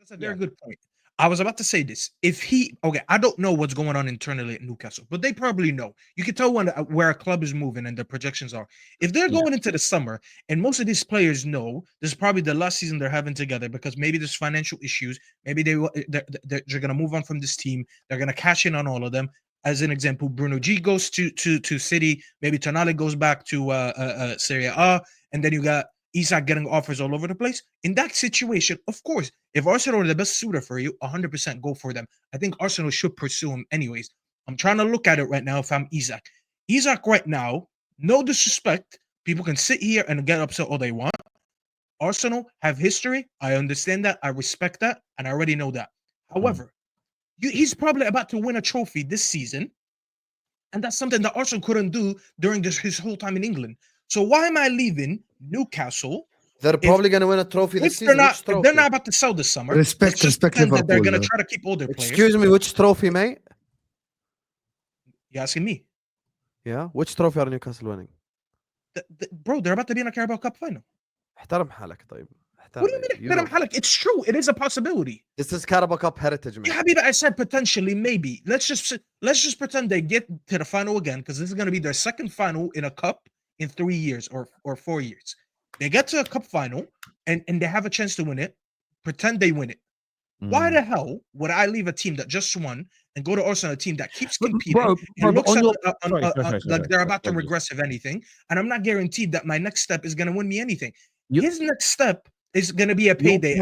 That's a very Yeah. good point. I was about to say this. If he, okay, I don't know what's going on internally at Newcastle, but they probably know. You can tell when where a club is moving and their projections are. If they're Yeah. going into the summer, and most of these players know this is probably the last season they're having together because maybe there's financial issues. Maybe they're going to move on from this team. They're going to cash in on all of them. As an example, Bruno G goes to City. Maybe Tonali goes back to Serie A, and then you got Isak getting offers all over the place. In that situation, of course, if Arsenal are the best suitor for you, 100% go for them. I think Arsenal should pursue him anyways. I'm trying to look at it right now if I'm Isak. Isak right now, no disrespect, people can sit here and get upset all they want. Arsenal have history. I understand that. I respect that. And I already know that. However, he's probably about to win a trophy this season. And that's something that Arsenal couldn't do during his whole time in England. So why am I leaving Newcastle? They're probably going to win a trophy this season. If they're not about to sell this summer, respect Liverpool. They're going to try to keep all their players. Excuse me, which trophy, mate? You asking me? Yeah, which trophy are Newcastle winning? Bro, they're about to be in a Carabao Cup final. احترم حالك طيب. What do you mean? It's true. It is a possibility. This is Carabao Cup heritage, man. Yeah, Habiba, I said potentially, maybe. Let's just pretend they get to the final again, because this is going to be their second final in a cup in 3 years or 4 years. They get to a cup final and they have a chance to win it. Pretend they win it. Why the hell would I leave a team that just won and go to Arsenal, a team that keeps competing and looks like they're about to regress if anything? And I'm not guaranteed that my next step is going to win me anything. His next step is going to be a payday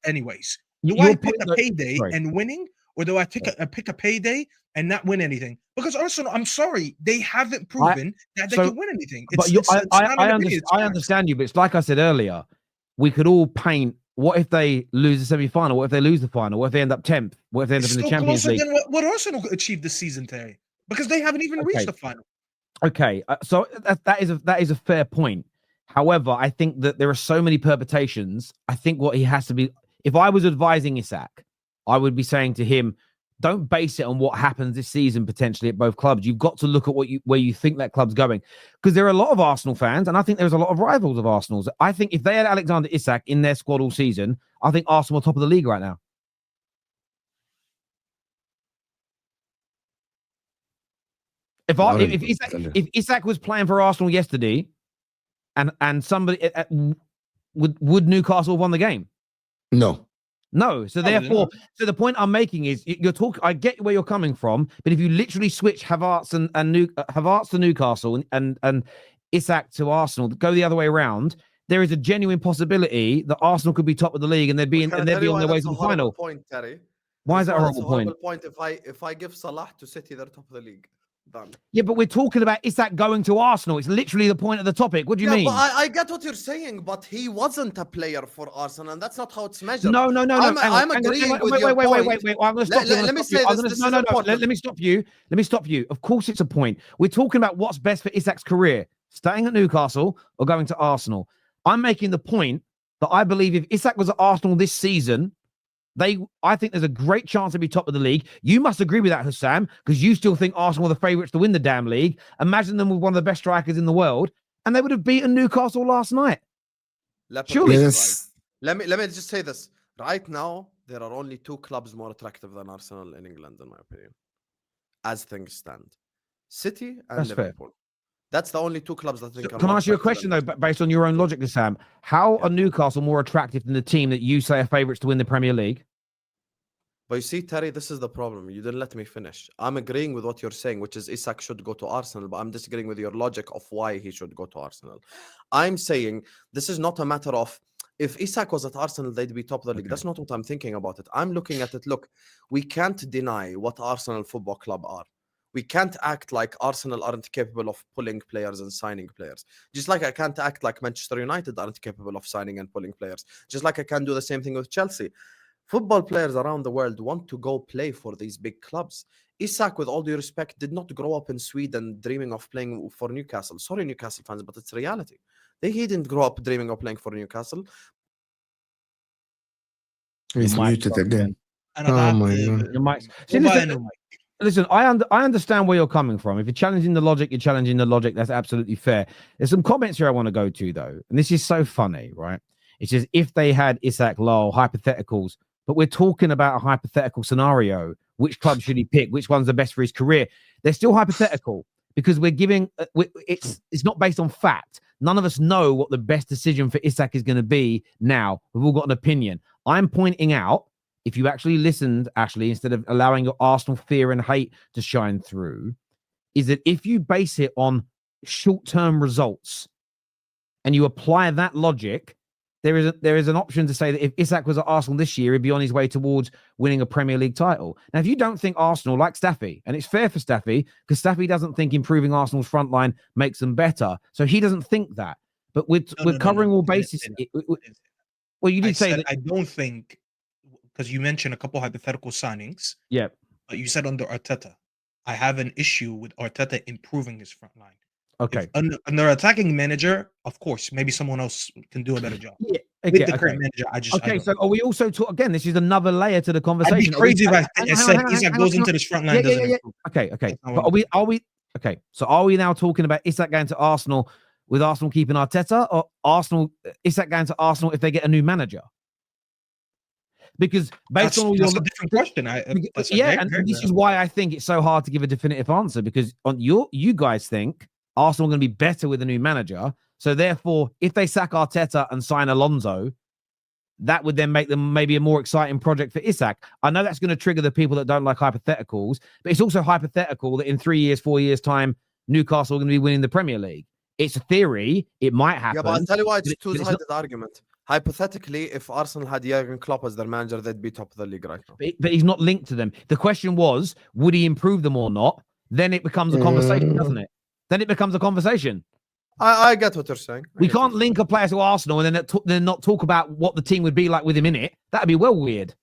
anyways. Do I pick a payday and winning, or do I pick a payday and not win anything? Because Arsenal, I'm sorry, they haven't proven that they can win anything. I understand you, but it's like I said earlier, we could all paint. What if they lose the semi-final? What if they lose the final? What if they end up 10th? What if they end up in the Champions League? Than what Arsenal achieved this season, Terry, because they haven't even reached the final. Okay, so that is a fair point. However, I think that there are so many permutations. I think what he has to be. If I was advising Isak, I would be saying to him, don't base it on what happens this season potentially at both clubs. You've got to look at where you think that club's going. Because there are a lot of Arsenal fans, and I think there's a lot of rivals of Arsenal's. I think if they had Alexander Isak in their squad all season, I think Arsenal are top of the league right now. If Isak was playing for Arsenal yesterday, and somebody would Newcastle have won the game? No. So therefore, so the point I'm making is you're talking. I get where you're coming from, but if you literally switch Havertz Havertz to Newcastle and Isak to Arsenal, go the other way around, there is a genuine possibility that Arsenal could be top of the league and they'd be on their way to the final. Point, Terry. Why is that a horrible point? If I give Salah to City, they're top of the league. Done. Yeah, but we're talking about Isak going to Arsenal. It's literally the point of the topic. What do you mean? But I get what you're saying, but he wasn't a player for Arsenal, and that's not how it's measured. No. I'm agreeing with your point. Wait. I'm going to stop you. Let me say this. No. Let me stop you. Let me stop you. Of course, it's a point. We're talking about what's best for Isak's career: staying at Newcastle or going to Arsenal. I'm making the point that I believe if Isak was at Arsenal this season, I think there's a great chance to be top of the league. You must agree with that, Hussam, because you still think Arsenal are the favourites to win the damn league. Imagine them with one of the best strikers in the world, and they would have beaten Newcastle last night. Surely. Yes. Let me just say this. Right now, there are only 2 clubs more attractive than Arsenal in England, in my opinion, as things stand. City and Liverpool. Fair. That's the only 2 clubs that I think. Can I ask you a question, though, based on your own logic, Hussam? How are Newcastle more attractive than the team that you say are favourites to win the Premier League? But you see, Terry, this is the problem. You didn't let me finish. I'm agreeing with what you're saying, which is Isak should go to Arsenal, but I'm disagreeing with your logic of why he should go to Arsenal. I'm saying this is not a matter of if Isak was at Arsenal, they'd be top of the league. That's not what I'm thinking about it. I'm looking at it. Look, we can't deny what Arsenal Football Club are. We can't act like Arsenal aren't capable of pulling players and signing players. Just like I can't act like Manchester United aren't capable of signing and pulling players. Just like I can't do the same thing with Chelsea. Football players around the world want to go play for these big clubs. Isak, with all due respect, did not grow up in Sweden dreaming of playing for Newcastle. Sorry, Newcastle fans, but it's reality. He didn't grow up dreaming of playing for Newcastle. He's muted again. Oh my God. Listen, I understand where you're coming from. If you're challenging the logic, you're challenging the logic. That's absolutely fair. There's some comments here I want to go to, though. And this is so funny, right? It says, if they had Isak, lol, hypotheticals, but we're talking about a hypothetical scenario. Which club should he pick? Which one's the best for his career? They're still hypothetical because we're giving. It's not based on fact. None of us know what the best decision for Isak is going to be now. We've all got an opinion. I'm pointing out, if you actually listened, Ashley, instead of allowing your Arsenal fear and hate to shine through, is that if you base it on short-term results and you apply that logic, there is an option to say that if Isak was at Arsenal this year, he'd be on his way towards winning a Premier League title. Now, if you don't think Arsenal, like Staffy, and it's fair for Staffy, because Staffy doesn't think improving Arsenal's front line makes them better, so he doesn't think that. But we're covering all bases. Well, you did say that. I don't think, because you mentioned a couple hypothetical signings. Yeah. But you said under Arteta. I have an issue with Arteta improving his front line. Okay. Under attacking manager, of course, maybe someone else can do a better job. Yeah. With the current manager, I so are we also talk again? This is another layer to the conversation. I'd be crazy if I said Isak goes into this front line. Okay. But are we okay? So are we now talking about Isak going to Arsenal with Arsenal keeping Arteta, or Isak going to Arsenal if they get a new manager? Because based on all that's a different question. This is why I think it's so hard to give a definitive answer, because you guys think Arsenal are going to be better with a new manager. So therefore, if they sack Arteta and sign Alonso, that would then make them maybe a more exciting project for Isak. I know that's going to trigger the people that don't like hypotheticals, but it's also hypothetical that in 3 years, 4 years' time, Newcastle are going to be winning the Premier League. It's a theory. It might happen. Yeah, but I'll tell you why it's a two-sided argument. Hypothetically, if Arsenal had Jurgen Klopp as their manager, they'd be top of the league right now. But he's not linked to them. The question was, would he improve them or not? Then it becomes a conversation, doesn't it? Then it becomes a conversation. I get what you're saying. We can't link a player to Arsenal and then not talk about what the team would be like with him in it. That'd be well weird.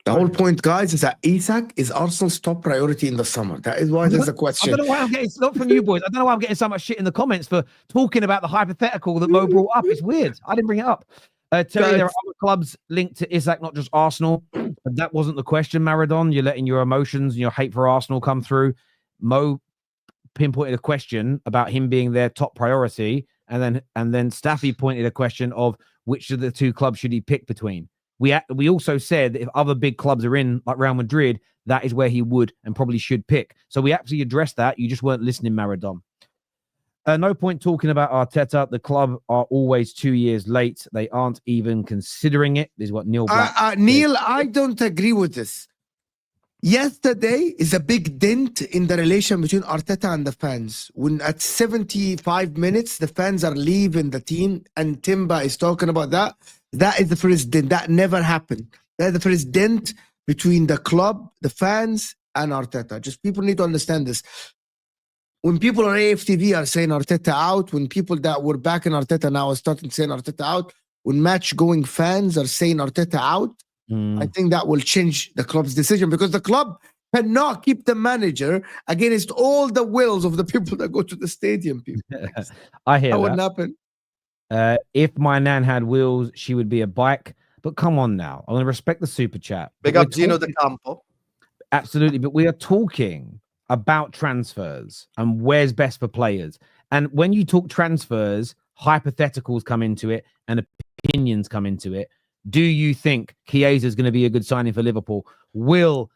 The whole point, guys, is that Isak is Arsenal's top priority in the summer. That is why there's a question. I don't know why I'm getting, not from you boys, I don't know why I'm getting so much shit in the comments for talking about the hypothetical that Mo brought up. It's weird. I didn't bring it up. Terry, there are other clubs linked to Isak, not just Arsenal. But that wasn't the question, Maradon. You're letting your emotions and your hate for Arsenal come through. Mo pinpointed a question about him being their top priority, and then Staffy pointed a question of which of the two clubs should he pick between. We also said that if other big clubs are in, like Real Madrid, that is where he would and probably should pick. So we actually addressed that. You just weren't listening, Maradon. No point talking about Arteta. The club are always 2 years late. They aren't even considering it. This is what Neil Black Neil, I don't agree with this. Yesterday is a big dent in the relation between Arteta and the fans. When at 75 minutes, the fans are leaving the team and Timber is talking about that. That is the first dent. That never happened. That is the first dent between the club, the fans, and Arteta. Just people need to understand this. When people on AFTV are saying Arteta out, when people that were back in Arteta now are starting saying Arteta out, when match-going fans are saying Arteta out, I think that will change the club's decision, because the club cannot keep the manager against all the wills of the people that go to the stadium. People. I hear that. Wouldn't happen. If my nan had wheels, she would be a bike. But come on now. I want to respect the super chat. Big up Gino De Campo. Absolutely. But we are talking about transfers and where's best for players. And when you talk transfers, hypotheticals come into it and opinions come into it. Do you think Chiesa is going to be a good signing for Liverpool? Will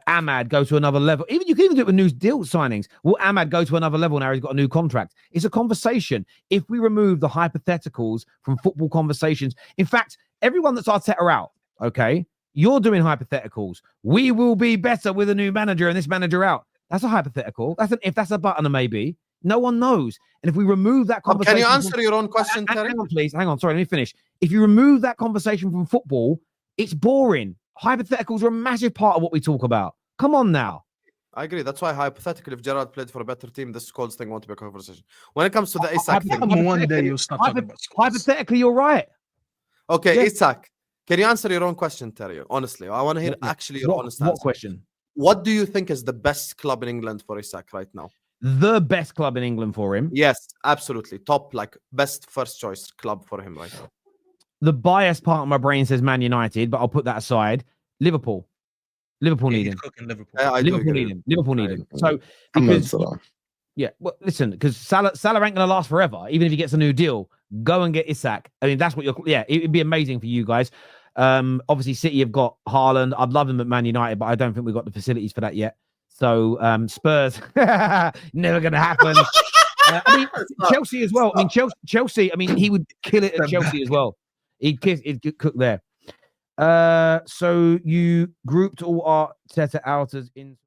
Ahmad go to another level? You can even do it with new deal signings. Will Ahmad go to another level now he's got a new contract? It's a conversation. If we remove the hypotheticals from football conversations, in fact, everyone that's Arteta out, okay, you're doing hypotheticals. We will be better with a new manager and this manager out. That's a hypothetical. If that's a button, maybe. No one knows. And if we remove that conversation... Can you answer your own question, Terry? Hang on, please. Hang on. Sorry, let me finish. If you remove that conversation from football, it's boring. Hypotheticals are a massive part of what we talk about. Come on now. I agree. That's why hypothetically, if Gerrard played for a better team, this Scholes thing won't be a conversation. When it comes to the Isak thing... One day you'll start talking about Scholes. Hypothetically, you're right. Okay, yeah. Isak, can you answer your own question, Terry? Honestly, I want to hear actually your honest answer. What question? What do you think is the best club in England for Isak right now? The best club in England for him? Yes, absolutely. Top, best first choice club for him right now. The biased part of my brain says Man United, but I'll put that aside. Liverpool. Liverpool need him. Liverpool. Liverpool need him. So, because Yeah, well, listen, because Salah ain't gonna last forever. Even if he gets a new deal, go and get Isak. I mean, that's what you're. Yeah, it'd be amazing for you guys. Obviously, City have got Haaland. I'd love him at Man United, but I don't think we've got the facilities for that yet. So Spurs, never gonna happen. I mean, Chelsea as well. I mean, Chelsea. I mean, he would kill it at Chelsea as well. He'd cook there. So you grouped all Arteta outers in.